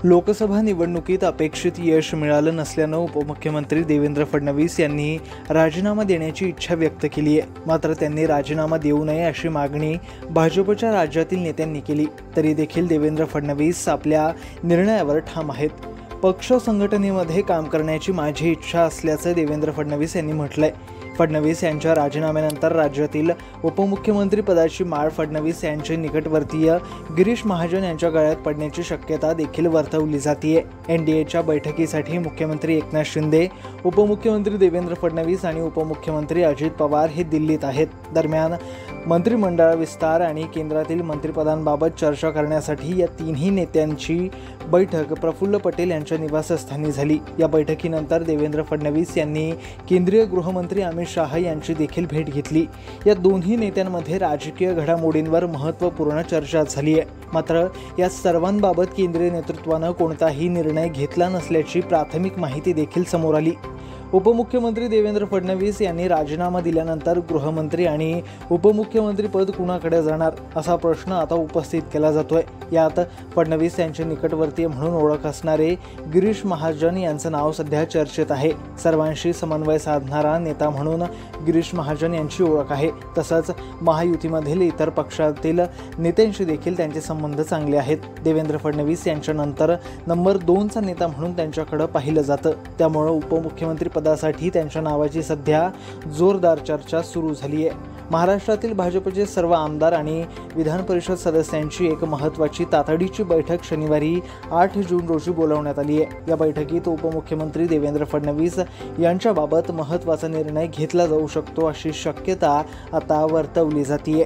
लोकसभा निवडणुकीत अपेक्षित यश मिळालं नसल्यानं उपमुख्यमंत्री देवेंद्र फडणवीस यांनी राजीनामा देण्याची इच्छा व्यक्त केली आहे। मात्र त्यांनी राजीनामा देऊ नये अशी मागणी भाजपच्या राज्यातील नेत्यांनी केली। तरी देखील देवेंद्र फडणवीस आपल्या निर्णयावर ठाम आहेत। पक्ष संघटनेमध्ये काम करण्याची माझी इच्छा असल्याचं देवेंद्र फडणवीस यांनी म्हटलंय। फडणवीस यांच्या राजीनाम्यानंतर राज्यातील उपमुख्यमंत्री पदाची माळ फडणवीस यांचे निकटवर्तीय गिरीश महाजन यांच्या गळ्यात पडण्याची शक्यता देखील वर्तवली जाते। एनडीएच्या बैठकीसाठी मुख्यमंत्री एकनाथ शिंदे, उपमुख्यमंत्री देवेंद्र फडणवीस आणि उपमुख्यमंत्री अजित पवार हे दिल्लीत आहेत। दरम्यान मंत्रिमंडळ विस्तार आणि केंद्रातील मंत्रिपदांबाबत चर्चा करण्यासाठी या तिन्ही नेत्यांची बैठक प्रफुल्ल पटेल यांच्या निवासस्थानी झाली। या बैठकीनंतर देवेंद्र फडणवीस यांनी केंद्रीय गृहमंत्री अमित शाह यांची देखील भेट घेतली। या दोन्ही नेत्यांमध्ये राजकीय घडामोडींवर महत्त्वपूर्ण चर्चा झाली आहे। मात्र या सर्वांबाबत केंद्रीय नेतृत्वानं कोणताही निर्णय घेतला नसल्याची प्राथमिक माहिती देखील समोर आली। उपमुख्यमंत्री देवेंद्र फडणवीस यांनी राजीनामा दिल्यानंतर गृहमंत्री आणि उपमुख्यमंत्री पद कुणाकडे जाणार असा प्रश्न आता उपस्थित केला जातोय। यात फडणवीस यांचे निकटवर्तीय म्हणून ओळख असणारे गिरीश महाजन यांचं नाव सध्या चर्चेत आहे। सर्वांशी समन्वय साधणारा नेता म्हणून गिरीश महाजन यांची ओळख आहे। तसंच महायुतीमधील इतर पक्षातील नेत्यांशी देखील त्यांचे संबंध चांगले आहेत। देवेंद्र फडणवीस यांच्यानंतर नंबर 2चा नेता म्हणून त्यांच्याकडे पाहिलं जातं। त्यामुळे उपमुख्यमंत्री पदासाठी त्यांच्या नावाची सध्या जोरदार चर्चा सुरू झाली आहे। महाराष्ट्रातील भाजपचे सर्व आमदार आणि विधान परिषद सदस्यांची एक महत्त्वाची तातडीची बैठक शनिवारी 8 जून रोजी बोलावण्यात आली आहे। या बैठकीत उपमुख्यमंत्री देवेंद्र फडणवीस यांच्याबाबत महत्त्वाचा निर्णय घेतला जाऊ शकतो अशी शक्यता आता वर्तवली जाते।